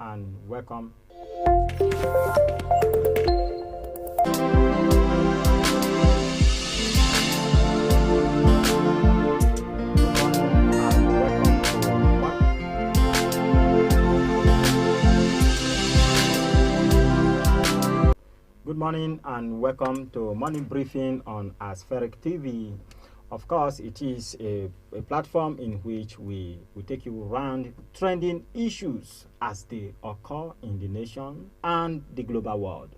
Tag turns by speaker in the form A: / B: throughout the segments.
A: and welcome. Good morning and welcome to Morning Briefing on Aspheric TV. Of course, it is a platform in which we take you around trending issues as they occur in the nation and the global world.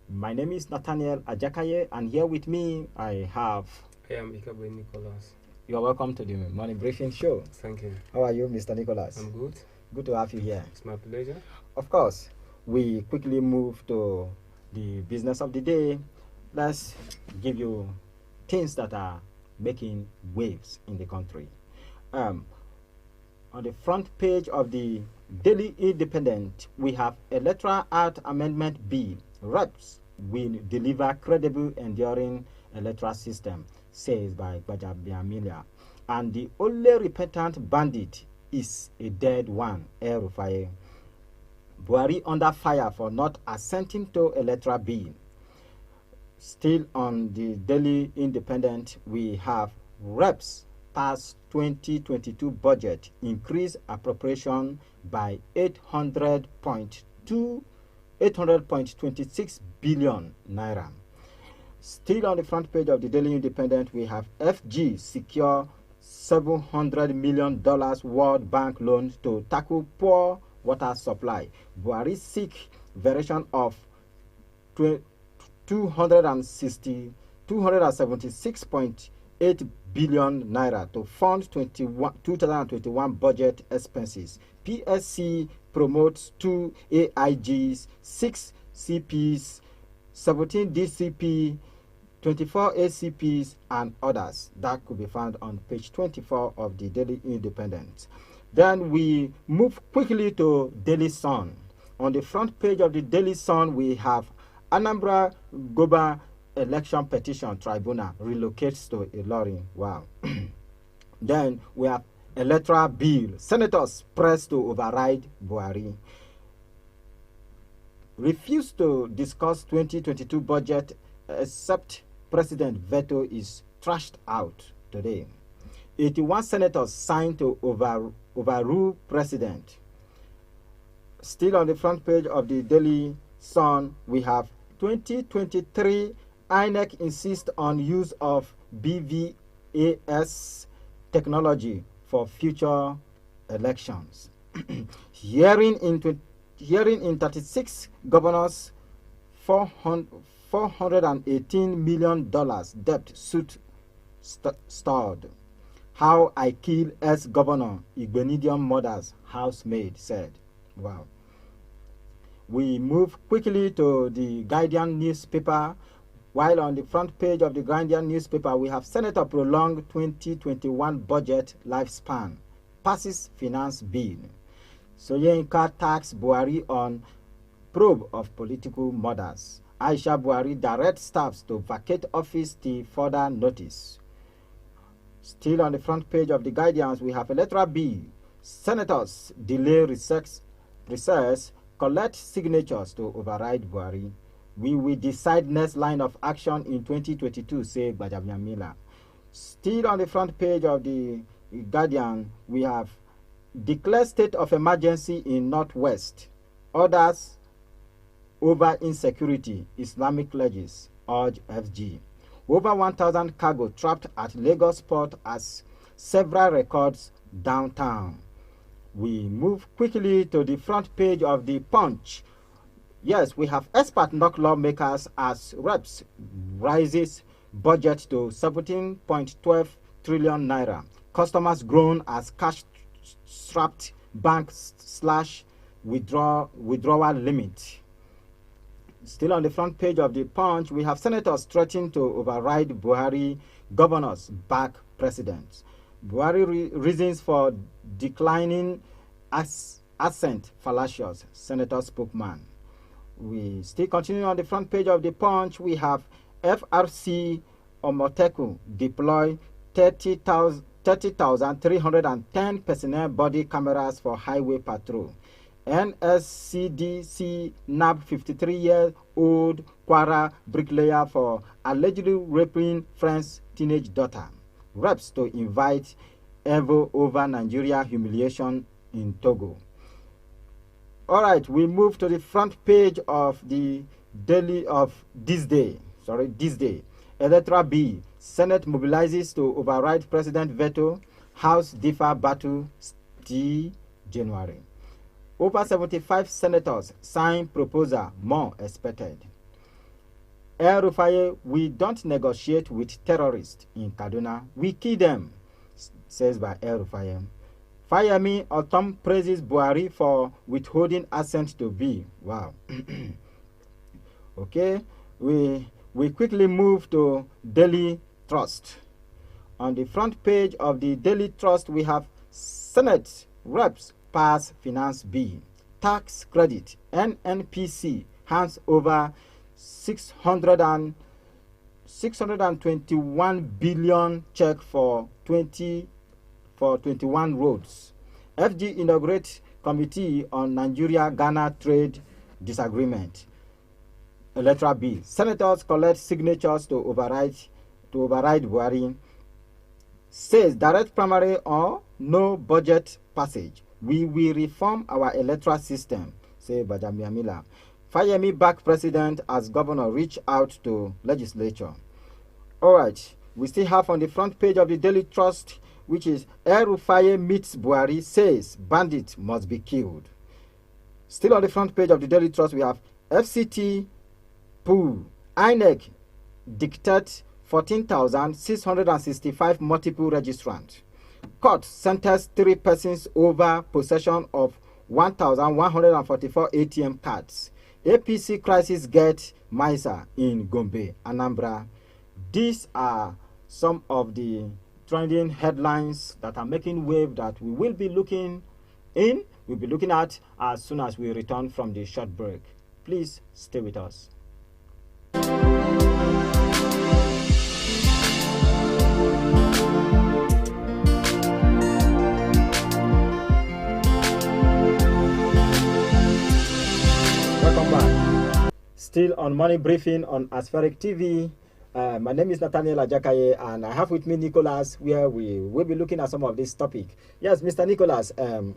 A: My name is Nathaniel Ajakaye, and here with me I have...
B: I am Ikabe Nicholas.
A: You are welcome to the Morning Briefing show.
B: Thank you.
A: How are you, Mr. Nicholas?
B: I'm good.
A: Good to have you here.
B: It's my pleasure.
A: Of course, we quickly move to the business of the day. Let's give you things that are making waves in the country. On the front page of the Daily Independent, we have Electoral Act Amendment Bill. Reps will deliver credible, enduring electoral system, says by Gbajabiamila. And the only repentant bandit is a dead one, El Rufai. Buhari under fire for not assenting to electoral bill. Still on the Daily Independent, we have Reps pass 2022 budget, increase appropriation by 800.26 billion naira. Still on the front page of the Daily Independent, we have FG secure $700 million World Bank loan to tackle poor water supply. Buhari seek variation of 276.8 billion naira to fund 2021 budget expenses. PSC promotes 2 AIGs, 6 CPs, 17 DCP, 24 ACPs, and others. That could be found on page 24 of the Daily Independent. Then we move quickly to Daily Sun. On the front page of the Daily Sun, we have Anambra Goba Election Petition Tribunal relocates to Ilorin. Wow. Then we have Electoral Bill. Senators press to override Buhari. Refuse to discuss 2022 budget except President veto is trashed out today. 81 senators signed to overrule president. Still on the front page of the Daily Sun, we have 2023 INEC insists on use of BVAS technology for future elections. Hearing in 36 governors, $418 million debt suit stalled. How I kill ex-governor Igbenidion mother's housemaid said. Wow. We move quickly to the Guardian newspaper. While on the front page of the Guardian newspaper, we have Senator prolong 2021 budget lifespan, passes finance bill. Soyinka tax Buhari on probe of political murders. Aisha Buhari directs staffs to vacate office till further notice. Still on the front page of the Guardians, we have electoral bill. Senators delay recess, collect signatures to override Buhari. We will decide next line of action in 2022, say Gbajabiamila. Still on the front page of the Guardian, we have declare state of emergency in Northwest. Orders over insecurity, Islamic pledges, urge FG. Over 1,000 cargo trapped at Lagos port as several records downtown. We move quickly to the front page of the Punch. Yes, we have expert knock lawmakers as reps rises budget to 17.12 trillion naira. Customers groan as cash-strapped banks slash withdrawal limit. Still on the front page of the Punch, we have senators threatening to override Buhari, governors back president. Buhari reasons for declining assent fallacious, senator spokesman. We still continue on the front page of the Punch. We have FRC Omoteku deploy 30,310 personnel body cameras for highway patrol. NSCDC nabbed 53-year-old Kwara bricklayer for allegedly raping friend's teenage daughter. Reps to invite Evo over Nigeria humiliation in Togo. All right, we move to the front page of the daily of this day. Electoral bill. Senate mobilizes to override president veto. House differ battle still January. Over 75 senators sign proposal, more expected. El Rufai, we don't negotiate with terrorists in Kaduna. We kill them, says by El Rufai. Fayemi Otom praises Buhari for withholding assent to bill. Wow. Okay, we quickly move to Daily Trust. On the front page of the Daily Trust, we have Senate reps pass finance bill. Tax credit. NNPC hands over 621 billion check for 21 roads. FG inaugurates committee on Nigeria-Ghana trade disagreement. Electoral bill. Senators collect signatures to override Buhari. Says direct primary or no budget passage. We will reform our electoral system, say Bajamiamila. Fayemi back president as governor reach out to legislature. All right, we still have on the front page of the Daily Trust, which is El Rufai meets Buhari, says bandits must be killed. Still on the front page of the Daily Trust, we have FCT pool. INEC dictate 14,665 multiple registrants. Court sentenced 3 persons over possession of 1,144 ATM cards. APC crisis gets Maisa in Gombe, Anambra. These are some of the trending headlines that are making wave that we will be looking at as soon as we return from the short break. Please stay with us. Welcome back. Still on Money Briefing on Aspheric TV. My name is Nathaniel Ajakaye, and I have with me Nicholas, where we will be looking at some of this topic. Yes, Mr. Nicholas,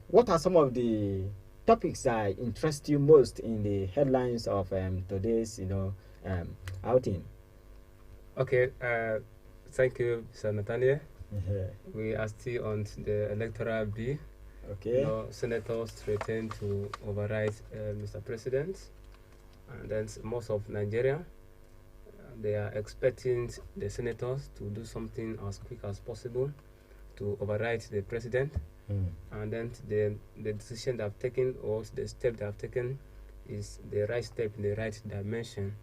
A: what are some of the topics that interest you most in the headlines of today's, outing?
B: Okay, thank you, Mr. Nathaniel. We are still on the electoral bill.
A: Okay.
B: Senators threaten to override Mr. President, and then most of Nigeria, they are expecting the senators to do something as quick as possible to override the president. And then the decision they have taken, or the step they have taken, is the right step in the right dimension.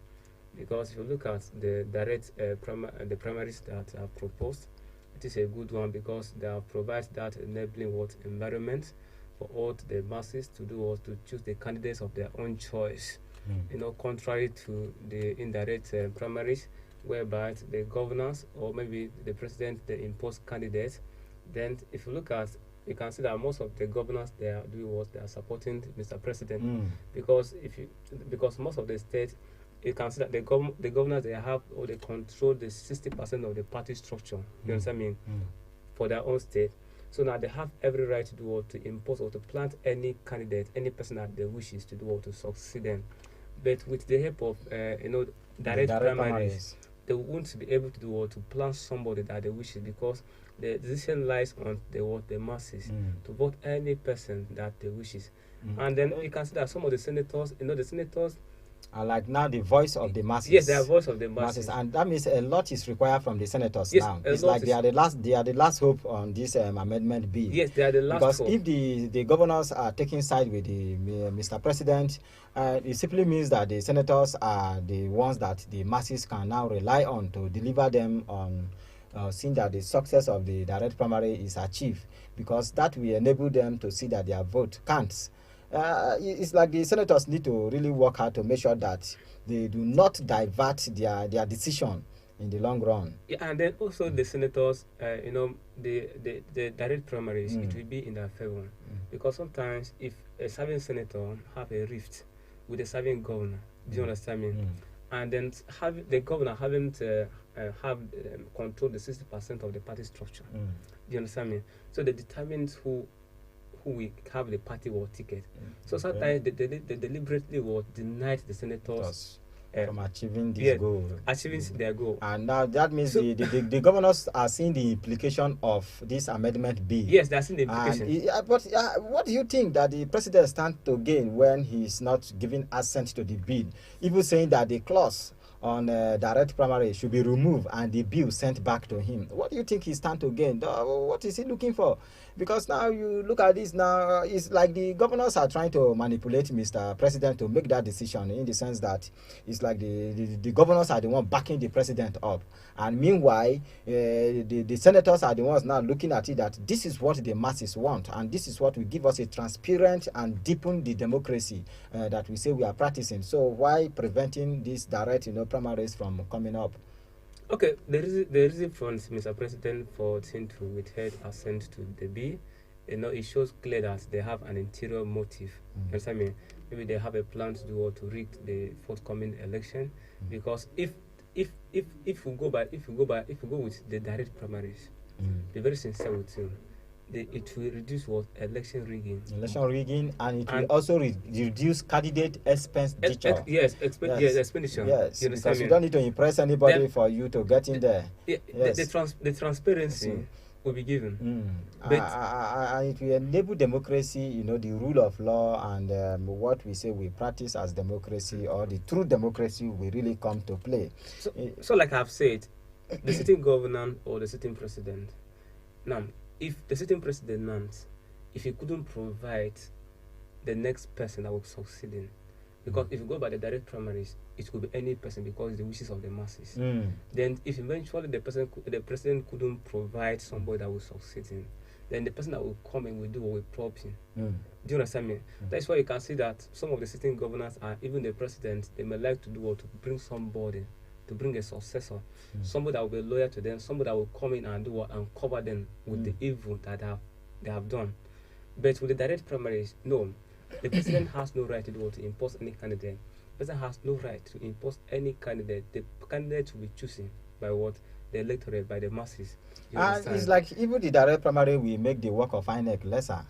B: Because if you look at the the primaries that are proposed, it is a good one because they have provided that enabling environment for all the masses to do to choose the candidates of their own choice. Contrary to the indirect primaries, whereby the governors or maybe the president they impose candidates. Then if you look at, you can see that most of the governors they are doing they are supporting Mr. President, because most of the states, you can see that the governors they have or they control the 60% of the party structure. You understand me? For their own state. So now they have every right to do to impose or to plant any candidate, any person that they wishes to do to succeed them. But with the help of direct primaries, they won't be able to do to plant somebody that they wish, because the decision lies on the masses to vote any person that they wishes. And then you can see that some of the senators, the senators
A: are like now the voice of the masses.
B: Yes, they are voice of the masses.
A: And that means a lot is required from the senators.
B: Yes,
A: now. It's like they are the last hope on this amendment bill.
B: Yes, they are the last
A: because
B: hope.
A: If the governors are taking side with the Mr. President, it simply means that the senators are the ones that the masses can now rely on to deliver them on seeing that the success of the direct primary is achieved, because that will enable them to see that their vote counts. It's like the senators need to really work hard to make sure that they do not divert their decision in the long run.
B: Yeah, and then also the senators, the direct primaries, it will be in their favor. Because sometimes if a serving senator have a rift with a serving governor, do you understand me? And then the governor having to have control the 60% of the party structure. Do you understand me? So they determine who will have the party or ticket. So sometimes they deliberately will deny the senators
A: from achieving this goal.
B: Achieving their goal.
A: And now that means the governors are seeing the implication of this amendment bill.
B: Yes, they are seeing the implication.
A: But what do you think that the president stands to gain when he is not giving assent to the bill? Even saying that the clause on direct primary should be removed and the bill sent back to him. What do you think he stands to gain? What is he looking for? Because now you look at this now, it's like the governors are trying to manipulate Mr. President to make that decision, in the sense that it's like the governors are the one backing the president up. And meanwhile, the senators are the ones now looking at it that this is what the masses want, and this is what will give us a transparent and deepen the democracy that we say we are practicing. So why preventing these direct, primaries from coming up?
B: Okay, the reason for Mr. President for him to withhold assent to the bill, it shows clear that they have an interior motive. You understand me? Maybe they have a plan to do or to rig the forthcoming election. Because if we go with the direct primaries, be very sincere with you, it will reduce election rigging,
A: and it will also reduce candidate expenditure.
B: Expenditure.
A: Yes, because you don't need to impress anybody for you to get in there.
B: The transparency will be given.
A: And it will enable democracy, the rule of law, and what we say we practice as democracy, or the true democracy, will really come to play.
B: So like I've said, the sitting governor or the sitting president, now, if the sitting president, if he couldn't provide the next person that will succeed in, because if you go by the direct primaries, it could be any person because it's the wishes of the masses. Then if eventually the president couldn't provide somebody that will succeed in, then the person that will come and will do what will prop him. Do you understand me? That's why you can see that some of the sitting governors, are even the president, they may like to do what to bring somebody, to bring a successor, somebody that will be loyal to them, somebody that will come in and do what and cover them with the evil that they have done. But with the direct primaries, no, the president has no right to do what, to impose any candidate. The president has no right to impose any candidate. The candidate will be chosen by what? The electorate, by the masses.
A: And it's like even the direct primary will make the work of INEC lesser.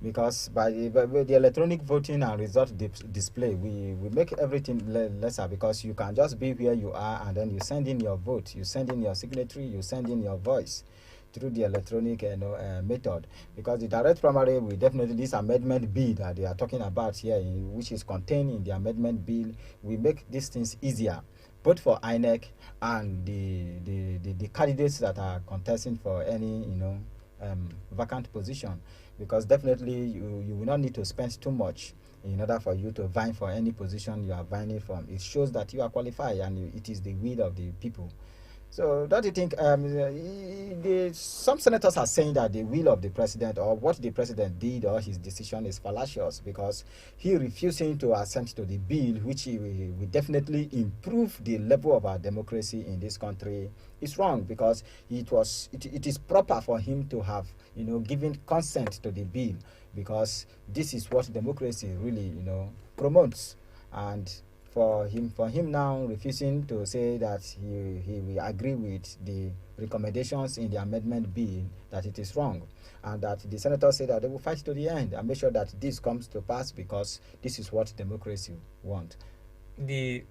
A: Because by the electronic voting and result display, we make everything lesser, because you can just be where you are and then you send in your vote, you send in your signatory, you send in your voice through the electronic method. Because the direct primary will definitely, this amendment bill that they are talking about here, which is contained in the amendment bill, will make these things easier, both for INEC and the candidates that are contesting for any vacant position. Because definitely you will not need to spend too much in order for you to vie for any position you are vying from. It shows that you are qualified and it is the will of the people. So don't you think some senators are saying that the will of the president, or what the president did, or his decision, is fallacious, because he refusing to assent to the bill, which will definitely improve the level of our democracy in this country, is wrong, because it is proper for him to have given consent to the bill, because this is what democracy really promotes. And for him now refusing to say that he will agree with the recommendations in the amendment bill, that it is wrong, and that the senators say that they will fight to the end and make sure that this comes to pass, because this is what democracy wants.
B: The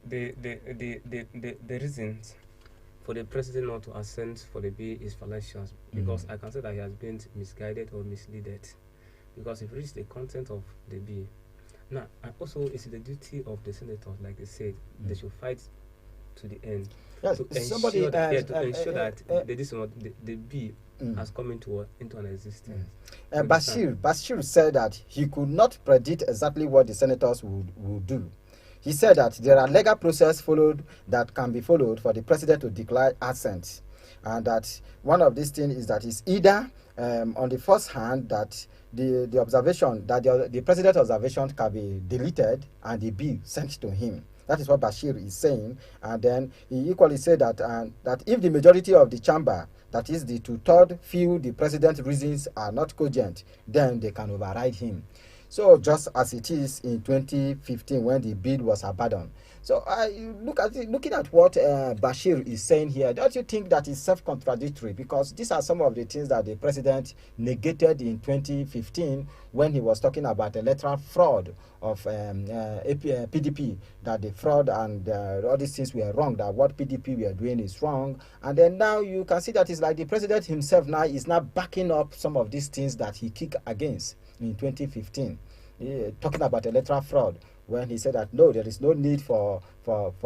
B: reasons for the president not to assent for the bill is fallacious, because I can say that he has been misguided or misleaded, because if you read the content of the bill. Now, and also it's the duty of the senators, like they said, they should fight to the end.
A: Yes,
B: to ensure that the bill has come into an existence.
A: Bashir said that he could not predict exactly what the senators would do. He said that there are legal process that can be followed for the president to declare assent, and that one of these things is that it's either on the first hand that the observation, that the president's observation can be deleted and the bill sent to him, That is what Bashir is saying. And then he equally said that if the majority of the chamber, that is the two-third, feel the president's reasons are not cogent, then they can override him. So just as it is in 2015 when the bill was abandoned. So looking at what Bashir is saying here, don't you think that is self-contradictory? Because these are some of the things that the president negated in 2015 when he was talking about electoral fraud of PDP, that the fraud and all these things were wrong, that what PDP were doing is wrong. And then now you can see that it's like the president himself now is now backing up some of these things that he kicked against in 2015, talking about electoral fraud, when he said that no, there is no need for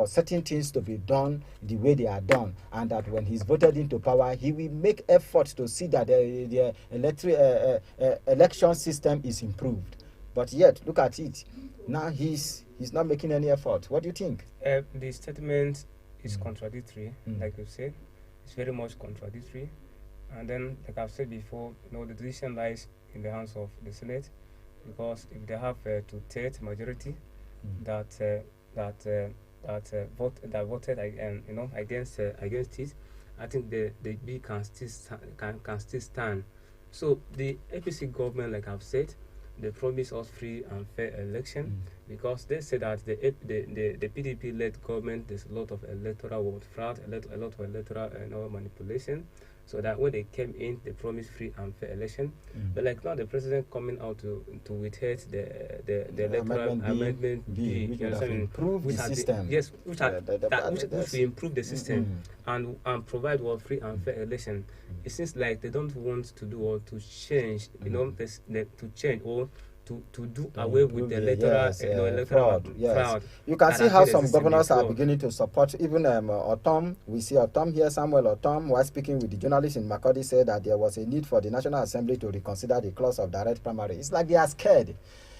A: certain things to be done the way they are done, and that when he's voted into power, he will make efforts to see that the election system is improved. But yet, look at it. Now he's not making any effort. What do you think?
B: The statement is contradictory, like you said. It's very much contradictory. And then, like I've said before, the decision lies in the hands of the Senate, because if they have two-thirds majority that voted against it, I think the bill can still stand. So the APC government, like I've said, they promise us free and fair election, because they say that the PDP-led government, there's a lot of electoral fraud, a lot of electoral manipulation. So that when they came in, they promised free and fair election. But like now, the president coming out to withhold the electoral amendment bill,
A: which will improve the system.
B: Yes, which will improve the system and provide free and fair election. It seems like they don't want to do or to change, to change or to do away with the electoral fraud.
A: You can see how some governors are beginning to support. Even Otom, we see Otom here, Samuel Otom, while speaking with the journalist in Makurdi, said that there was a need for the National Assembly to reconsider the clause of direct primary. It's like they are scared.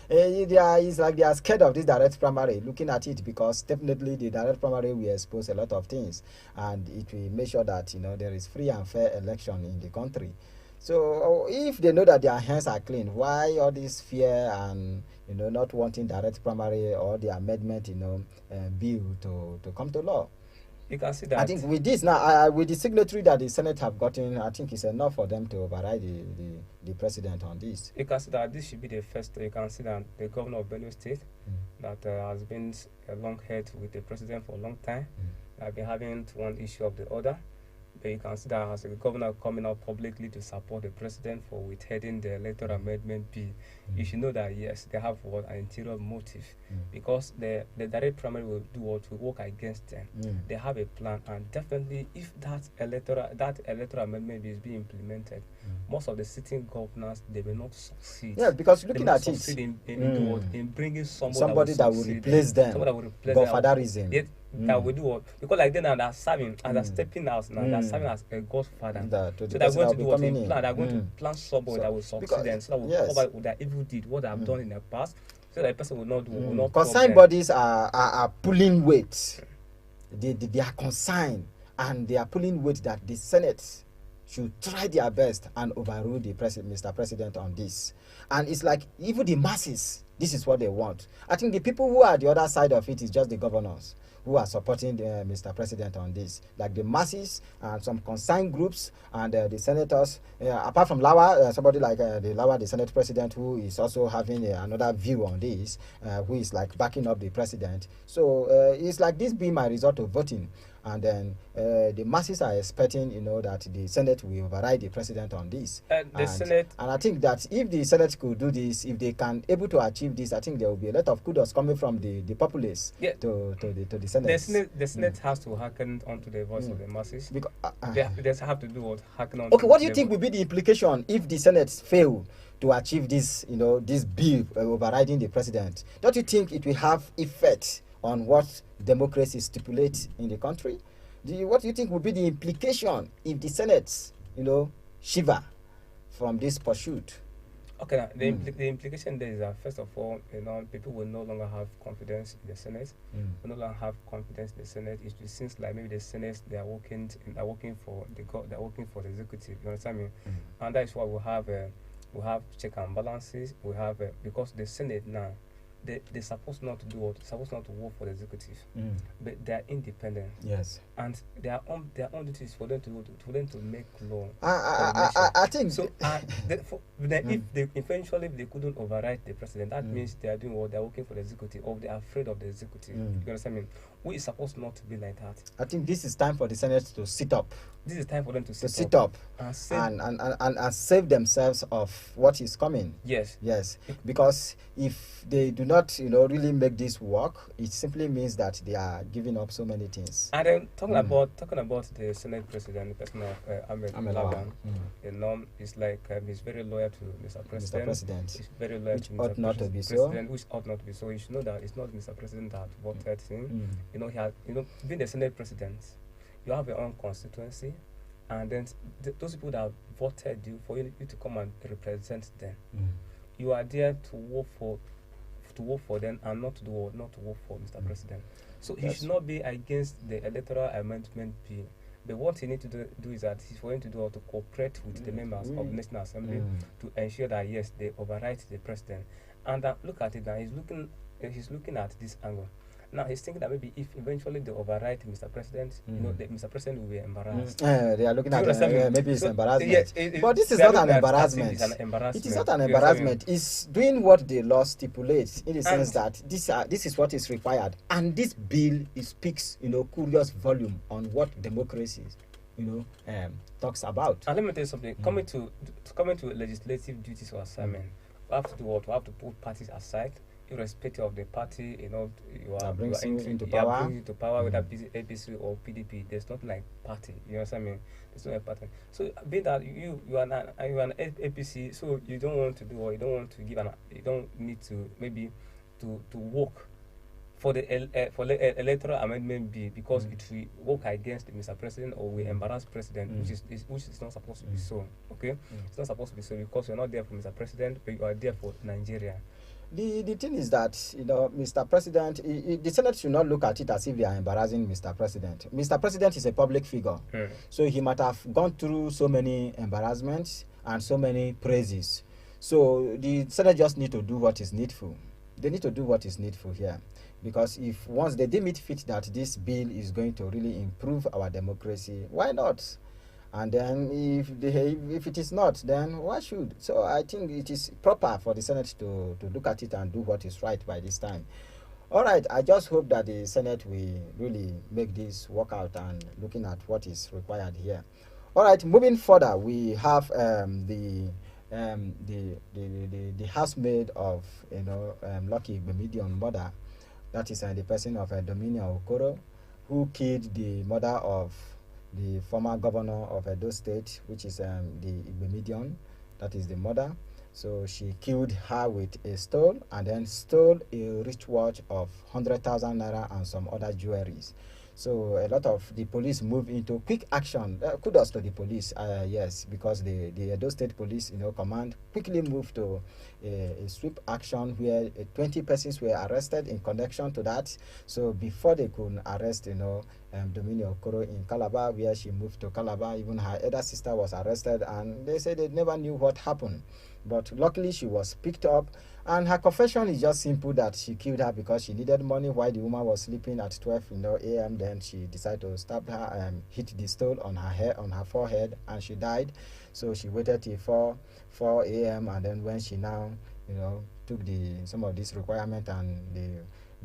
A: It's like they are scared of this direct primary, looking at it, because definitely the direct primary will expose a lot of things, and it will make sure that there is free and fair election in the country. So if they know that their hands are clean, why all this fear and not wanting direct primary or the amendment bill to come to law?
B: You can see that.
A: I think with this now, with the signatory that the Senate have gotten, I think it's enough for them to override the president on this.
B: You can see that this should be the first. You can see that the governor of Benue State, that has been a long head with the president for a long time, have been having one issue of the other. But you can see that as a governor coming out publicly to support the president for withholding the electoral amendment bill, you should know that yes, they have an interior motive, because the direct primary will do what will work against them. They have a plan, and definitely if that electoral amendment is being implemented, most of the sitting governors, they will not succeed.
A: Yeah, because looking at it,
B: in bringing
A: somebody that will replace them, for that reason.
B: That will do what, because like they now are serving as a stepping out now, they're serving as a godfather. So they're going to do what they plan. They're going to plan somebody that will succeed them, so that will cover what their evil deed, what they have done in the past, so that the person will not do.
A: Consigned bodies are pulling weight. They are consigned, and they are pulling weight that the Senate should try their best and overrule the Mr. President on this. And it's like even the masses, this is what they want. I think the people who are the other side of it is just the governors who are supporting Mr. President on this, like the masses and some concerned groups and the senators, apart from Lawa, somebody like the Senate President, who is also having another view on this, who is like backing up the President. So it's like this being my result of voting. And then the masses are expecting, that the Senate will override the president on this.
B: Senate,
A: and I think that if the Senate could do this, if they can able to achieve this, I think there will be a lot of kudos coming from the populace to the Senate.
B: The Senate has to hearken onto the voice of the masses. Because they have to do what hearken on.
A: Okay, what do you think will be the implication if the Senate fail to achieve this, this bill overriding the president? Don't you think it will have effect on what democracy stipulates in the country? What do you think would be the implication if the Senate, shiver from this pursuit?
B: Okay, now, the implication there is that first of all, people will no longer have confidence in the Senate. Will no longer have confidence in the Senate. It seems like maybe the Senate they are working for the executive. You understand me? And that is why we have check and balances. We have because the Senate now, they're supposed not to do what, supposed not to work for the executive, but they are independent.
A: Yes.
B: And their own duty is for them to make law.
A: I think
B: so. If they eventually if they couldn't override the president, that means they are doing what, they are working for the executive, or they are afraid of the executive. You understand me? We is supposed not to be like that.
A: I think this is time for the Senate to sit up.
B: This is time for them to
A: sit up and save themselves of what is coming.
B: Yes.
A: Yes. Because if they do not, really make this work, it simply means that they are giving up so many things.
B: And then talking about the Senate President, the person of Ahmed Lawan, is like he's very loyal to Mr. President. He's very loyal to Mr. President, which ought not to be so. You should know that it's not Mr. President that voted him. Being the Senate President, you have your own constituency, and then those people that voted you for you to come and represent them, you are there to work for them, and not to work for Mr. President. So he should not be against the Electoral Amendment bill. But what he needs to do is that he's for him to do to cooperate with the members of the National Assembly to ensure that yes, they override the president. And look at it now. He's looking at this angle. Now he's thinking that maybe if eventually they override Mr. President, Mr. President will be embarrassed.
A: They are looking at maybe it's embarrassment.
B: Yes,
A: but this is not an embarrassment.
B: It
A: is not an embarrassment. It's doing what the law stipulates, in the sense that this is what is required, and this bill speaks curious volume on what democracy talks about.
B: And let me tell you something. Coming to legislative duties or assignment, we have to do what? We have to put parties aside. Irrespective of the party, you are into power, whether APC or PDP. There's not like party. You understand me? There's not a party. So being that you are an APC, so you don't want to do, or you don't want to give you don't need to maybe to work for the Electoral Amendment bill, because it will work against Mr. President or will embarrass President, which is not supposed to be so. Okay, it's not supposed to be so, because you're not there for Mr. President, but you are there for Nigeria.
A: The thing is that, Mr. President, the Senate should not look at it as if they are embarrassing Mr. President. Mr. President is a public figure, so he might have gone through so many embarrassments and so many praises. So the Senate just need to do what is needful. They need to do what is needful here, because if once they deem it fit that this bill is going to really improve our democracy, why not? And then if it is not, then why should? So I think it is proper for the Senate to look at it and do what is right by this time. All right, I just hope that the Senate will really make this work out and looking at what is required here. All right, moving further, we have the housemaid of Lucky Bemidion's mother, that is the person of Dominia Okoro, who killed the mother of the former governor of Edo State, which is the Igbemidion, that is the mother. So she killed her with a stone, and then stole a wrist watch of 100,000 naira and some other jewelries. So a lot of the police moved into quick action. Kudos to the police, yes, because the Edo State Police, command quickly moved to a sweep action where 20 persons were arrested in connection to that. So before they could arrest, Dominia Okoro in Calabar, where she moved to Calabar, even her elder sister was arrested, and they said they never knew what happened. But luckily she was picked up, and her confession is just simple, that she killed her because she needed money while the woman was sleeping at 12 a.m. Then she decided to stab her and hit the stone on her head, on her forehead, and she died. So she waited till 4 a.m. and then when she now took some of this requirement and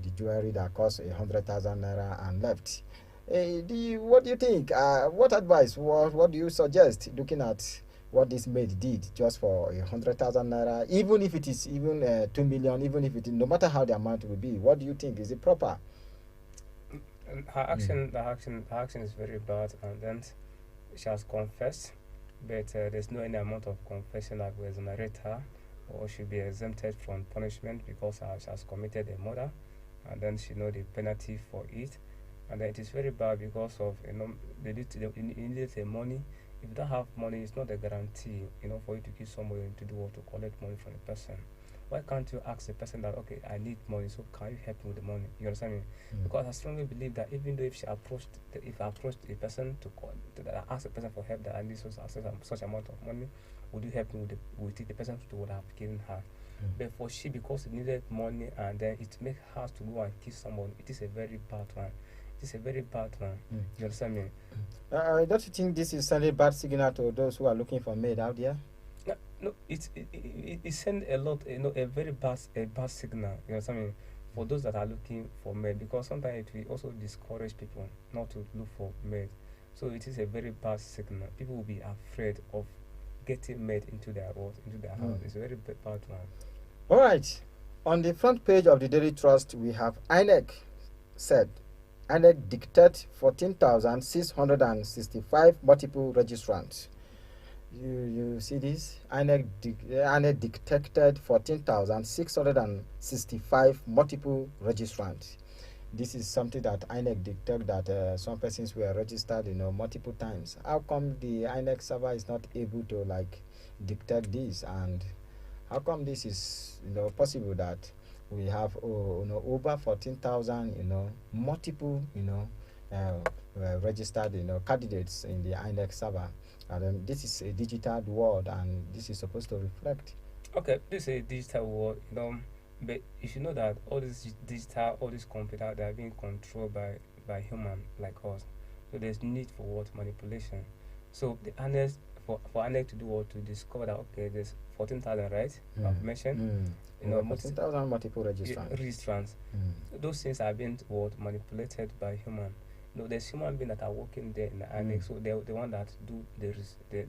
A: the jewelry that cost 100,000 naira and left. What do you think? What advice? What do you suggest, looking at what this maid did just for 100,000 naira, even if it is 2 million, even if it is, no matter how the amount will be? What do you think? Is it proper?
B: Her action is very bad, and then she has confessed, but there's no any amount of confession that will exonerate her, or she'll be exempted from punishment, because she has committed a murder, and then she know the penalty for it. And then it is very bad because of they need the money. If you don't have money, it's not a guarantee for you to give somebody to do what, to collect money from the person. Why can't you ask the person that, okay, I need money, so can you help me with the money? You understand me? Because I strongly believe that even though if I approached a person to ask the person for help, that I need such amount of money, would you help me with it? The person would have given her. But for she, because it needed money and then it make her to go and kill someone, it is a very bad one. It is a very bad one. You understand me?
A: Don't you think this is sending bad signal to those who are looking for maid out there?
B: No, it send a lot, a very bad signal. You understand me? For those that are looking for maid, because sometimes it will also discourage people not to look for maid. So it is a very bad signal. People will be afraid of getting maid into their house. It's a very bad one.
A: All right. On the front page of the Daily Trust, we have INEC said INEC dictated 14,665 multiple registrants. You see this? INEC detected 14,665 multiple registrants. This is something that INEC detected that some persons were registered, multiple times. How come the INEC server is not able to detect this? And how come this is, possible that we have, over 14,000, multiple, registered, candidates in the INEC server? And this is a digital world, and this is supposed to reflect.
B: Okay, this is a digital world, but you should know that all this computer, they are being controlled by human like us. So there's need for what manipulation. So the INEC for INEC to do what, to discover that there's 14,000, right? I've mentioned.
A: 14,000 multiple registrants.
B: Those things are being manipulated by human. There's human beings that are working there in the INEC, so they're the one that do the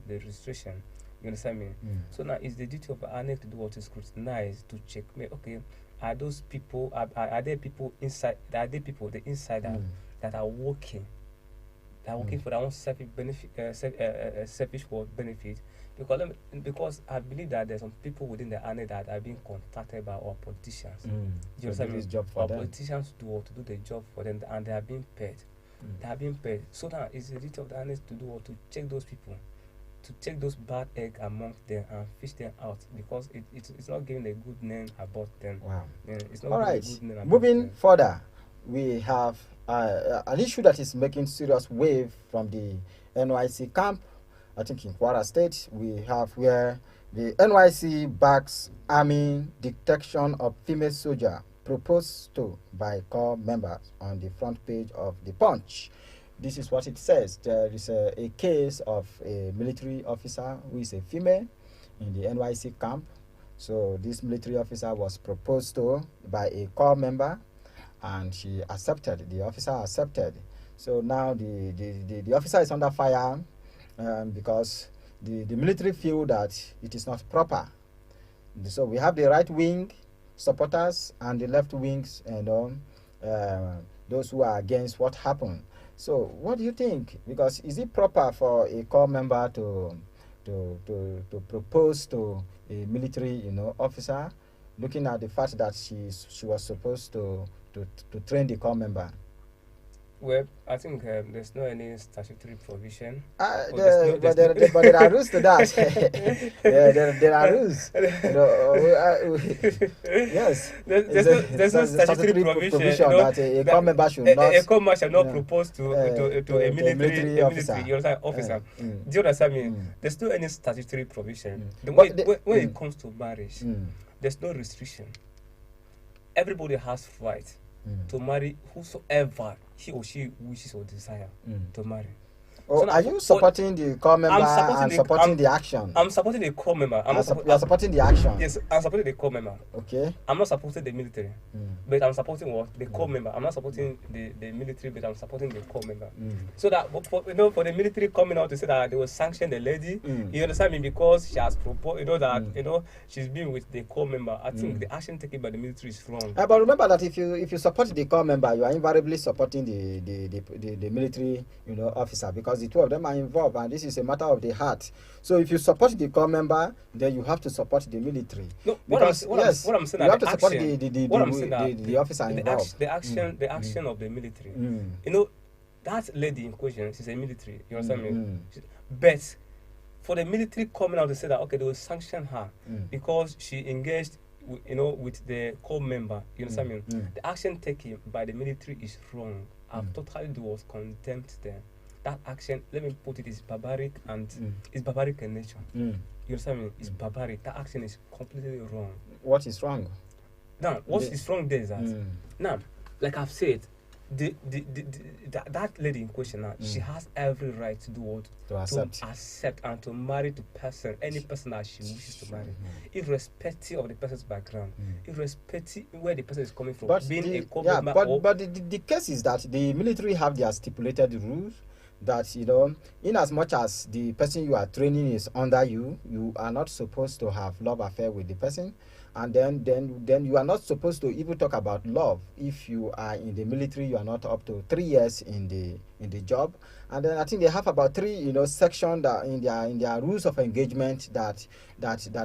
B: registration. You understand me? So now it's the duty of the INEC to do what is scrutinized, to check. Are those people? Are there people inside? Are there people the insider that are working? That are working for their own selfish benefit, selfish benefit. Because I believe that there's some people within the INEC that are being contacted by our politicians. You understand me? Our politicians to do the job for them, and they are being paid. They are being paid. So now it's the duty of the INEC to do what, to check those people, to take those bad eggs amongst them and fish them out, because it's not giving a good name about them.
A: Wow.
B: It's not
A: all
B: giving
A: right.
B: a good name about
A: Moving
B: them.
A: further, we have an issue that is making serious wave from the NYC camp. I think in Kwara State, we have where the NYC backs army detection of female soldier proposed to by corps members on the front page of the Punch. This is what it says. There is a case of a military officer who is a female in the NYC camp. So this military officer was proposed to by a corps member, and she accepted. The officer accepted. So now the officer is under fire because the military feel that it is not proper. So we have the right wing supporters and the left wings, those who are against what happened. So what do you think? Because is it proper for a corps member to propose to a military officer, looking at the fact that she was supposed to train the corps member?
B: Well, I think there's no any statutory provision.
A: But there are rules to that. there are rules. Yes.
B: There's no statutory provision
A: that a corps member should not.
B: A corps member shall not propose to a military officer. Do you understand me? There's no any statutory provision. When it comes to marriage, there's no restriction. Everybody has right to marry whosoever he or she wishes or desire to marry.
A: Oh, so now, are you supporting the corps member and supporting the action?
B: I'm supporting the corps member.
A: You are supporting the action?
B: Yes, I'm supporting the corps member.
A: Okay.
B: I'm not supporting the military, but I'm supporting what? The corps member. I'm not supporting the military, but I'm supporting the corps member. So that for the military coming out to say that they will sanction the lady, you understand me, because she has proposed, that she's been with the corps member. I think the action taken by the military is wrong.
A: But remember that if you support the corps member, you are invariably supporting the military officer, because the two of them are involved, and this is a matter of the heart. So if you support the corps member, then you have to support the military.
B: No,
A: what I'm saying, you have to support the officer involved.
B: The action of the military. That lady in question, she's a military. You understand me? But for the military coming out to say that they will sanction her because she engaged with the corps member. You understand me? The action taken by the military is wrong. I've totally condemned them. That action, let me put it, is barbaric, and it's barbaric in nature. You understand me? It's barbaric. That action is completely wrong.
A: what is wrong?
B: Now, what is wrong there is that now, like I've said, that lady in question now, she has every right to do what?
A: To accept.
B: To accept and to marry the person, any person that she wishes to marry, irrespective of the person's background, irrespective where the person is coming from.
A: But
B: being
A: the,
B: a co-member
A: but the case is that the military have their stipulated rules that, you know, in as much as the person you are training is under you, you are not supposed to have love affair with the person. And then you are not supposed to even talk about love if you are in the military. You are not up to 3 years in the job. And then I think they have about 3, you know, section that in their rules of engagement that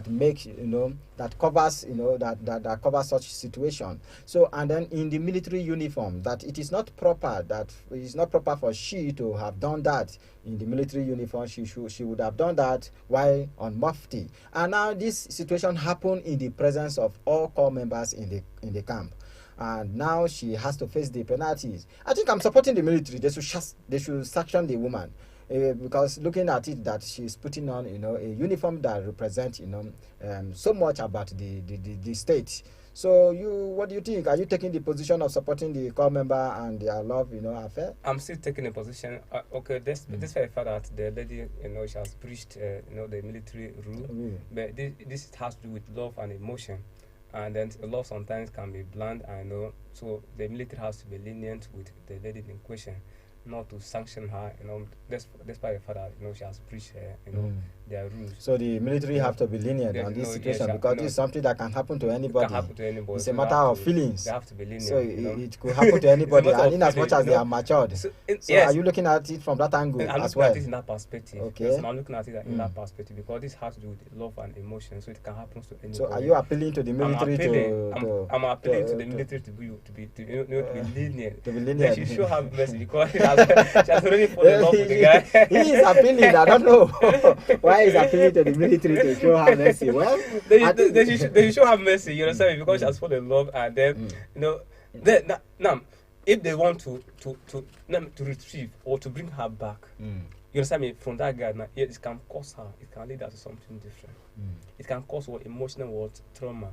A: make, you know, that covers, you know, that covers such situation. So, and then in the military uniform, that it is not proper, that it is not proper for she to have done that in the military uniform. She would have done that while on mufti. And now this situation happened in the presence of all corps members in the camp. And now she has to face the penalties. I think I'm supporting the military. They should sanction the woman, because looking at it, that she's putting on, you know, a uniform that represents, you know, so much about the state. So what do you think? Are you taking the position of supporting the corps member and their love, you know, affair?
B: I'm still taking a position. Okay, this very fact that the lady, you know, she has breached, you know, the military rule, but this has to do with love and emotion. And then love sometimes can be blunt, I know. So the military has to be lenient with the lady in question, not to sanction her, you know, despite the fact that, you know, she has breached, you know, their rules.
A: So the military have to be lenient on this situation, because this is something that can happen to anybody.
B: It can happen to anybody.
A: It's a matter of feelings.
B: They have to be lenient.
A: So
B: you know?
A: it could happen to anybody, and in as much as they are matured. So
B: yes.
A: Are you looking at it from that angle
B: I'm
A: as
B: looking
A: well?
B: at it in that perspective.
A: Okay.
B: Yes, I'm looking at it in that perspective, because this has to do with love and emotion, so it can happen to anybody.
A: So are you appealing to the military
B: I'm appealing to the military to be lenient.
A: To be lenient.
B: They should show her mercy, because she has already fallen in love with the guy.
A: He is appealing. I don't know why he's appealing to the military to show her mercy. Well,
B: they should show her mercy. You understand me? Because she has fallen in love, and then you know, now if they want to retrieve or to bring her back, you understand me, from that guy, now it can cause her. It can lead her to something different. It can cause what emotional trauma.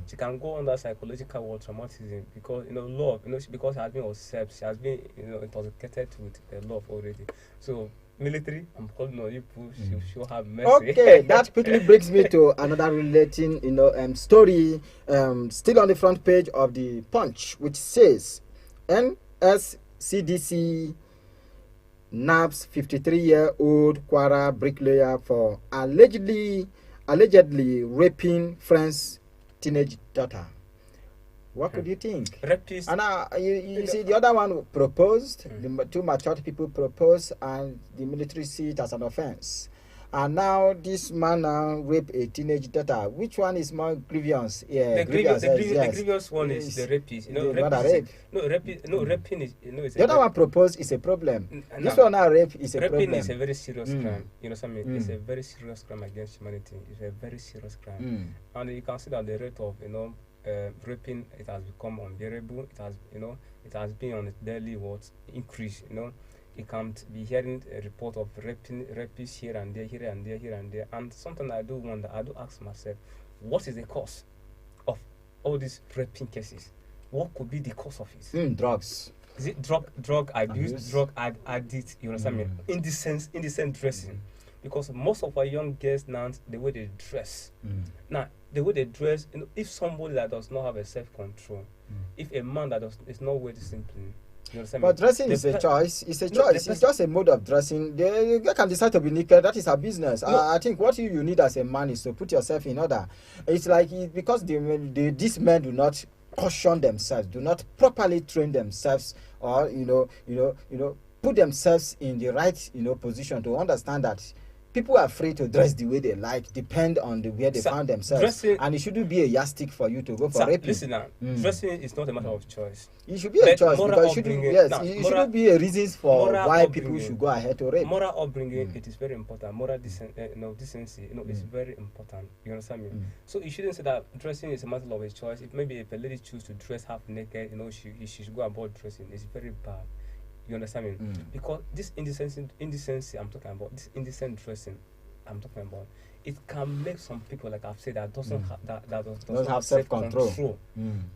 B: She can go under psychological traumatism, because, you know, love, you know, because she has been obsessed, she has been, you know, intoxicated with love already. So military, I'm calling on you to show her mercy.
A: Okay, that quickly brings me to another relating, you know, story, still on the front page of the Punch, which says NSCDC nabs 53-year-old Kwara bricklayer for allegedly raping friend's teenage daughter. What could you think?
B: Rapist.
A: And you see, the other one proposed, the 2 matured people proposed, and the military see it as an offense. And now this man raped a teenage daughter. Which one is more grievous? Yeah,
B: the grievous one is the rapist. You know, raping is, you know, it's
A: the other one proposed is a problem. This one now rape is a problem.
B: Raping is a very serious crime. You know what I mean? It's a very serious crime against humanity. It's a very serious crime. And you can see that the rate of, you know, raping, it has become unbearable. It has, you know, it has been on a daily increase. You know, you can't be hearing a report of rapists here and there. And sometimes I do wonder, I do ask myself, what is the cause of all these raping cases? What could be the cause of it?
A: Drugs.
B: Is it drug abuse, drug addict? You understand me? Indecent dressing. Because most of our young girls now, the way they dress. Now, the way they dress, you know, if somebody that does not have a self-control, if a man that is not well disciplined, you understand
A: but
B: me?
A: dressing is a choice. It's a choice. It's just a mode of dressing. They can decide to be naked. That is her business. I think what you need as a man is to put yourself in order. It's like because these men do not caution themselves, do not properly train themselves, or put themselves in the right position to understand that people are free to dress the way they like, depend on where they found themselves. And it shouldn't be a yardstick for you to go for raping.
B: Listen now, dressing is not a matter of choice.
A: It should be a choice, because it shouldn't be a reason for why people should go ahead to rape.
B: Moral upbringing, it is very important. Moral decency, is very important. You understand me? So you shouldn't say that dressing is a matter of a choice. If a lady chooses to dress half naked, she should go about dressing. It's very bad. You understand me? Because this indecency I'm talking about, this indecent dressing, I'm talking about, it can make some people, like I've said, that doesn't does
A: Don't
B: not
A: have self-control.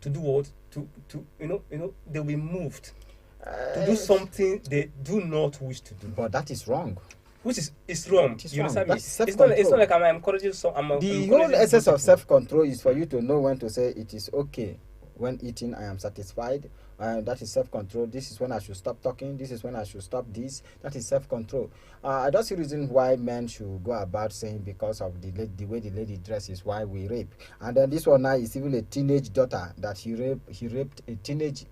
B: to do what to they'll be moved to do something they do not wish to do.
A: But that is wrong.
B: Which is wrong.
A: It is
B: You
A: wrong.
B: understand me?
A: That's
B: It's not like I'm encouraging some.
A: The whole essence of self-control is for you to know when to say it is okay. When eating, I am satisfied. That is self-control. This is when I should stop talking. This is when I should stop this. That is self-control. I don't see reason why men should go about saying because of the way the lady dresses why we rape. And then this one now is even a teenage daughter that he raped a teenage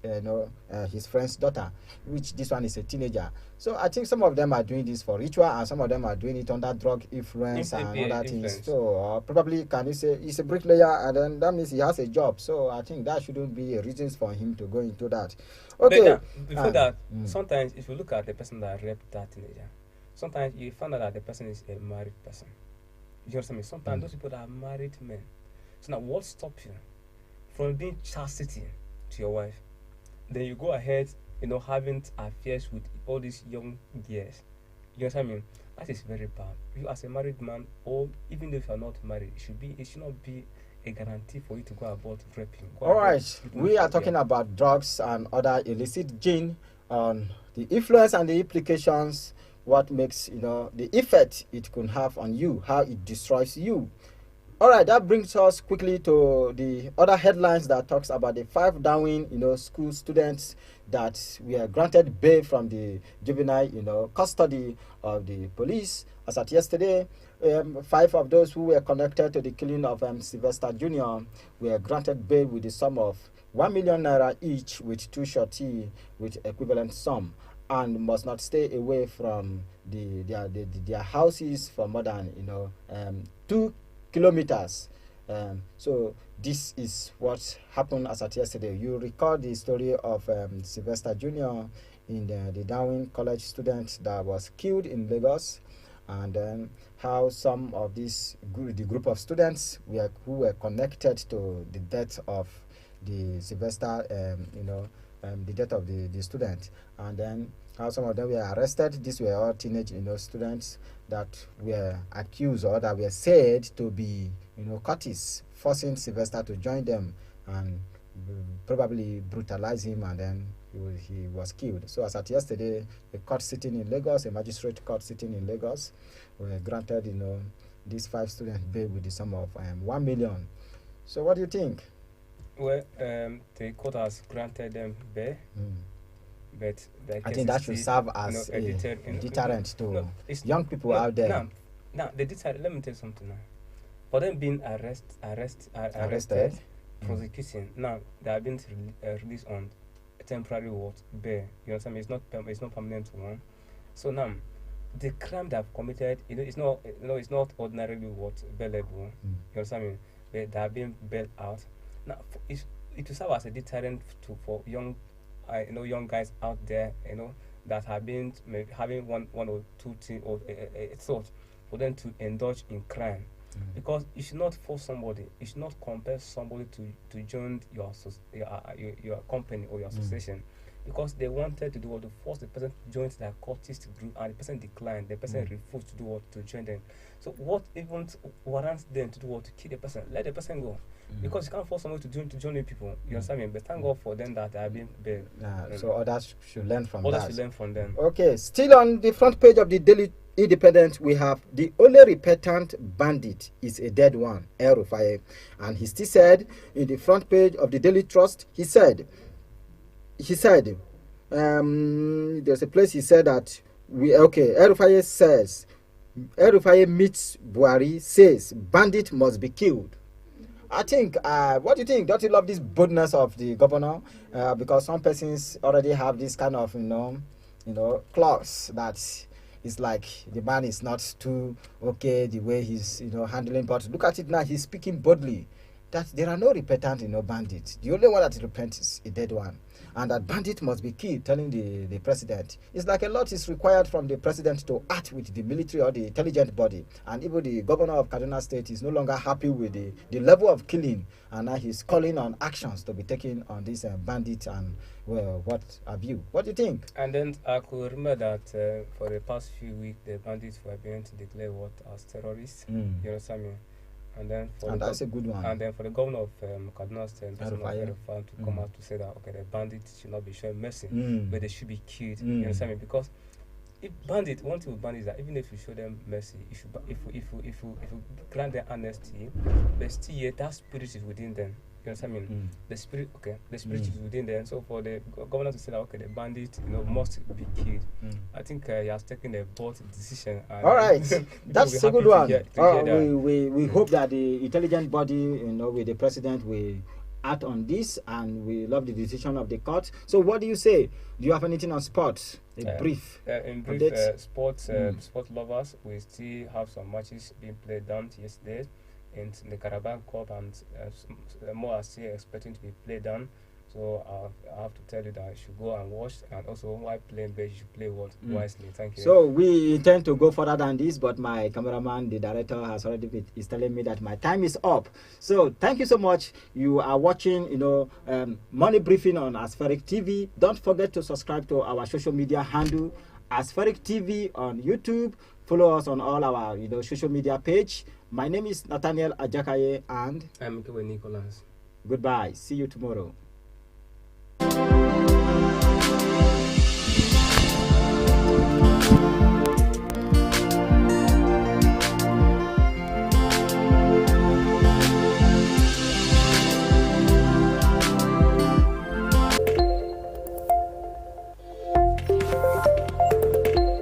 A: his friend's daughter, which this one is a teenager. So I think some of them are doing this for ritual, and some of them are doing it under drug influence and other things. So probably can you say he's a bricklayer, and then that means he has a job. So I think that shouldn't be a reason for him to go into that. Okay.
B: Before that, sometimes if you look at the person that raped that teenager, sometimes you find out that the person is a married person. You understand me? Sometimes those people that are married men. So now what stops you from being chastity to your wife? Then you go ahead, having affairs with all these young girls. You understand me? That is very bad. You as a married man, or even if you are not married, it should not be a guarantee for you to go about raping.
A: All right, we are talking about drugs and other illicit gin, on the influence and the implications, what makes the effect it could have on you, how it destroys you. All right, that brings us quickly to the other headlines that talks about the 5 Darwin, school students that were granted bail from the juvenile, custody of the police. As at yesterday, 5 of those who were connected to the killing of Sylvester Jr. were granted bail with the sum of 1 million naira each, with 2 shorty with equivalent sum, and must not stay away from their houses for more than 2 kilometers. So this is what happened as at yesterday. You recall the story of Sylvester Jr. in the Darwin College student that was killed in Lagos, and then how some of the group of students who were connected to the death of the Sylvester, the death of the student, and then how some of them were arrested. These were all teenage, students that were accused or that were said to be, cultists, forcing Sylvester to join them and probably brutalize him, and then he was killed. So as at yesterday, a court sitting in Lagos, a magistrate court sitting in Lagos, were granted, these 5 students bail with the sum of 1 million. So what do you think?
B: Well, the court has granted them bail. But
A: I think that should serve as a deterrent to young people out there.
B: Now, the deterrent, let me tell you something now. For them being arrested, prosecution, now they have been released on a temporary bail. You understand me? It's not permanent one. So now, the crime they have committed, it's not ordinarily bailable. You understand me? They have been bailed out. Now, it will serve as a deterrent for young guys out there, that have been having one or two things or a thought for them to indulge in crime. Because you should not force somebody, you should not compel somebody to join your company or your association, because they wanted to to force the person to join their cultist group, and the person declined, the person refused to join them. So what even warrants them to to kill the person? Let the person go. Because you can't force someone to join the people. You understand me? But thank God for them that they have been bailed.
A: So others should learn from that.
B: Others should learn from them.
A: Okay, still on the front page of the Daily Independent, we have the only repentant bandit is a dead one, El Rufai. And he still said in the front page of the Daily Trust, he said, there's a place he said that El Rufai says, El Rufai meets Buhari, says bandit must be killed. I think, what do you think? Don't you love this boldness of the governor? Because some persons already have this kind of, clause that it's like the man is not too okay the way he's, handling. But look at it now, he's speaking boldly. that there are no repentant, bandits. The only one that repents is a dead one. And that bandit must be killed, telling the president. It's like a lot is required from the president to act with the military or the intelligent body. And even the governor of Kaduna State is no longer happy with the level of killing. And now he's calling on actions to be taken on this bandit and, well, what have you? What do you think?
B: And then I could remember that for the past few weeks, the bandits were being to declare what as terrorists. You understand me? And then
A: that's a good one.
B: And then for the governor of Kaduna State, to come out to say that okay, the bandits should not be shown mercy, but they should be killed. You understand me? Because if bandits, one thing with bandits is that even if you show them mercy, if you grant them amnesty, but still yet that spirit is within them. You understand me? The spirit is within them. So for the governor to say that okay, the bandit, must be killed, I think he has taken a bold decision. And
A: all right, that's a good one. We hope that the intelligent body, with the president, will act on this, and we love the decision of the court. So what do you say? Do you have anything on sports? In brief,
B: sports lovers, we still have some matches being played down yesterday in the Carabao Cup, and more are still expecting to be played down. So I have to tell you that you should go and watch, and also while playing base, you should play wisely. Thank you.
A: So we intend to go further than this, but my cameraman, the director, has already is telling me that my time is up. So thank you so much. You are watching, Money Briefing on Aspheric TV. Don't forget to subscribe to our social media handle, Aspheric TV on YouTube. Follow us on all our social media page. My name is Nathaniel Ajakaye, and
B: I'm Nicholas.
A: Goodbye. See you tomorrow.